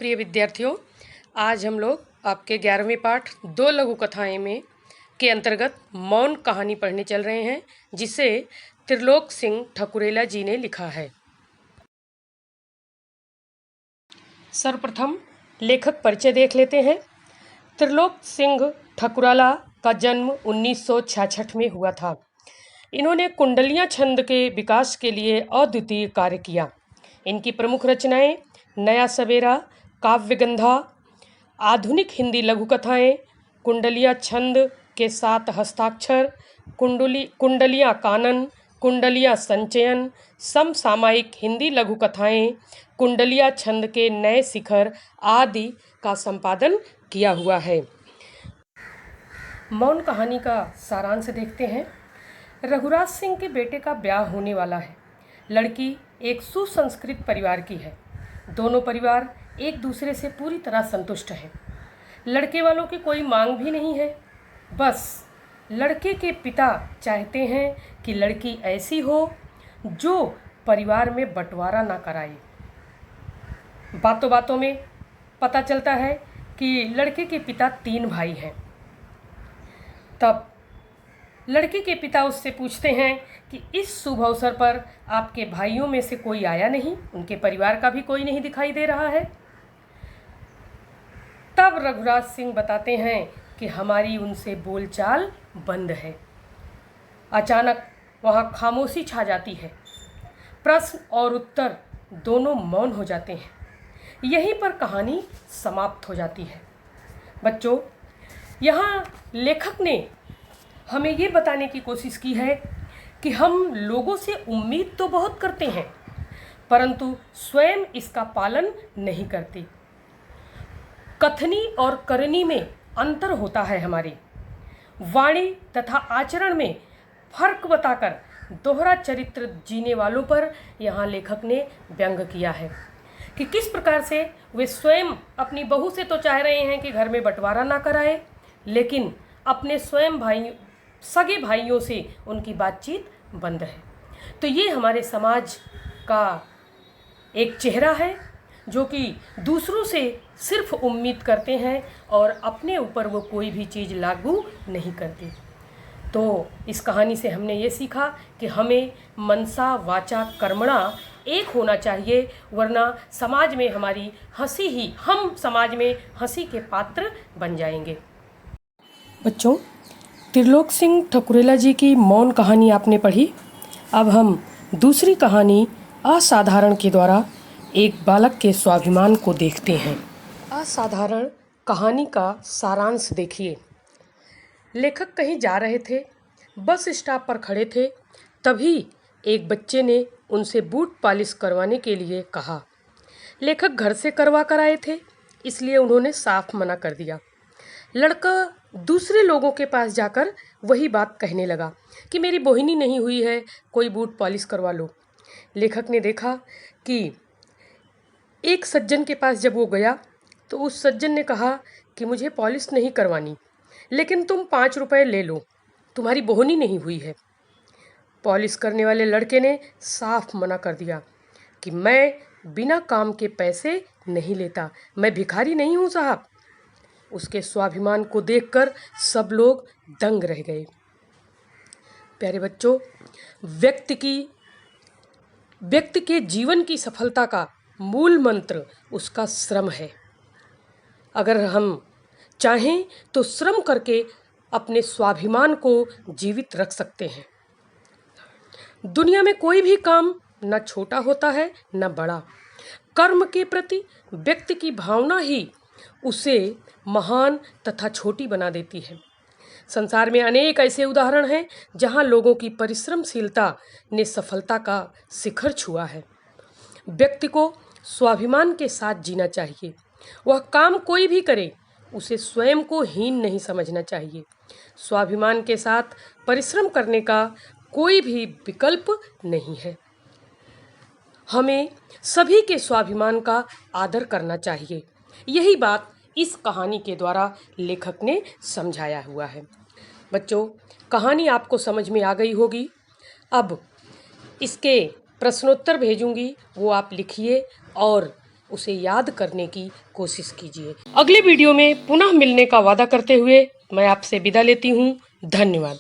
प्रिय विद्यार्थियों, आज हम लोग आपके 11वें पाठ 2 लघु कथाएं में के अंतर्गत मौन कहानी पढ़ने चल रहे हैं, जिसे त्रिलोक सिंह ठकुरेला जी ने लिखा है। सर्वप्रथम लेखक परिचय देख लेते हैं। त्रिलोक सिंह ठकुराला का जन्म 1966 में हुआ था। इन्होंने कुंडलियाँ छंद के विकास के लिए अद्वितीय कार्य किया। इनकी प्रमुख रचनाएं नया सवेरा, काव्यगंधा, आधुनिक हिंदी लघु कथाएं, कुंडलिया छंद के 7 हस्ताक्षर, कुंडलिया कानन, कुंडलिया संचयन, समसामयिक हिंदी लघु कथाएं, कुंडलिया छंद के नए शिखर आदि का संपादन किया हुआ है। मौन कहानी का सारांश देखते हैं। रघुराज सिंह के बेटे का ब्याह होने वाला है। लड़की एक सुसंस्कृत परिवार की है। दोनों परिवार एक दूसरे से पूरी तरह संतुष्ट हैं। लड़के वालों की कोई मांग भी नहीं है। बस लड़के के पिता चाहते हैं कि लड़की ऐसी हो जो परिवार में बंटवारा ना कराए। बातों बातों में पता चलता है कि लड़के के पिता 3 भाई हैं। तब लड़के के पिता उससे पूछते हैं कि इस शुभ अवसर पर आपके भाइयों में से कोई आया नहीं, उनके परिवार का भी कोई नहीं दिखाई दे रहा है। तब रघुराज सिंह बताते हैं कि हमारी उनसे बोलचाल बंद है। अचानक वहाँ खामोशी छा जाती है। प्रश्न और उत्तर दोनों मौन हो जाते हैं। यहीं पर कहानी समाप्त हो जाती है। बच्चों, यहाँ लेखक ने हमें ये बताने की कोशिश की है कि हम लोगों से उम्मीद तो बहुत करते हैं, परंतु स्वयं इसका पालन नहीं करते। कथनी और करनी में अंतर होता है। हमारी वाणी तथा आचरण में फर्क बताकर दोहरा चरित्र जीने वालों पर यहाँ लेखक ने व्यंग किया है कि किस प्रकार से वे स्वयं अपनी बहू से तो चाह रहे हैं कि घर में बंटवारा ना कराए, लेकिन अपने स्वयं सगे भाइयों से उनकी बातचीत बंद है। तो ये हमारे समाज का एक चेहरा है जो कि दूसरों से सिर्फ उम्मीद करते हैं और अपने ऊपर वो कोई भी चीज़ लागू नहीं करते। तो इस कहानी से हमने ये सीखा कि हमें मनसा वाचा कर्मणा एक होना चाहिए, वरना समाज में हमारी हम समाज में हंसी के पात्र बन जाएंगे। बच्चों, त्रिलोक सिंह ठकुरेला जी की मौन कहानी आपने पढ़ी। अब हम दूसरी कहानी असाधारण के द्वारा एक बालक के स्वाभिमान को देखते हैं। असाधारण कहानी का सारांश देखिए। लेखक कहीं जा रहे थे, बस स्टॉप पर खड़े थे। तभी एक बच्चे ने उनसे बूट पॉलिश करवाने के लिए कहा। लेखक घर से करवा कर आए थे, इसलिए उन्होंने साफ मना कर दिया। लड़का दूसरे लोगों के पास जाकर वही बात कहने लगा कि मेरी बोहिनी नहीं हुई है, कोई बूट पॉलिश करवा लो। लेखक ने देखा कि एक सज्जन के पास जब वो गया तो उस सज्जन ने कहा कि मुझे पॉलिश नहीं करवानी, लेकिन तुम 5 रुपए ले लो, तुम्हारी बोहनी नहीं हुई है। पॉलिश करने वाले लड़के ने साफ मना कर दिया कि मैं बिना काम के पैसे नहीं लेता, मैं भिखारी नहीं हूँ साहब। उसके स्वाभिमान को देखकर सब लोग दंग रह गए। प्यारे बच्चों, व्यक्ति के जीवन की सफलता का मूल मंत्र उसका श्रम है। अगर हम चाहें तो श्रम करके अपने स्वाभिमान को जीवित रख सकते हैं। दुनिया में कोई भी काम न छोटा होता है न बड़ा। कर्म के प्रति व्यक्ति की भावना ही उसे महान तथा छोटी बना देती है। संसार में अनेक ऐसे उदाहरण हैं जहां लोगों की परिश्रमशीलता ने सफलता का शिखर छुआ है। व्यक्ति को स्वाभिमान के साथ जीना चाहिए। वह काम कोई भी करे, उसे स्वयं को हीन नहीं समझना चाहिए। स्वाभिमान के साथ परिश्रम करने का कोई भी विकल्प नहीं है। हमें सभी के स्वाभिमान का आदर करना चाहिए। यही बात इस कहानी के द्वारा लेखक ने समझाया हुआ है। बच्चों, कहानी आपको समझ में आ गई होगी। अब इसके प्रश्नोत्तर भेजूंगी, वो आप लिखिए और उसे याद करने की कोशिश कीजिए। अगले वीडियो में पुनः मिलने का वादा करते हुए मैं आपसे विदा लेती हूँ। धन्यवाद।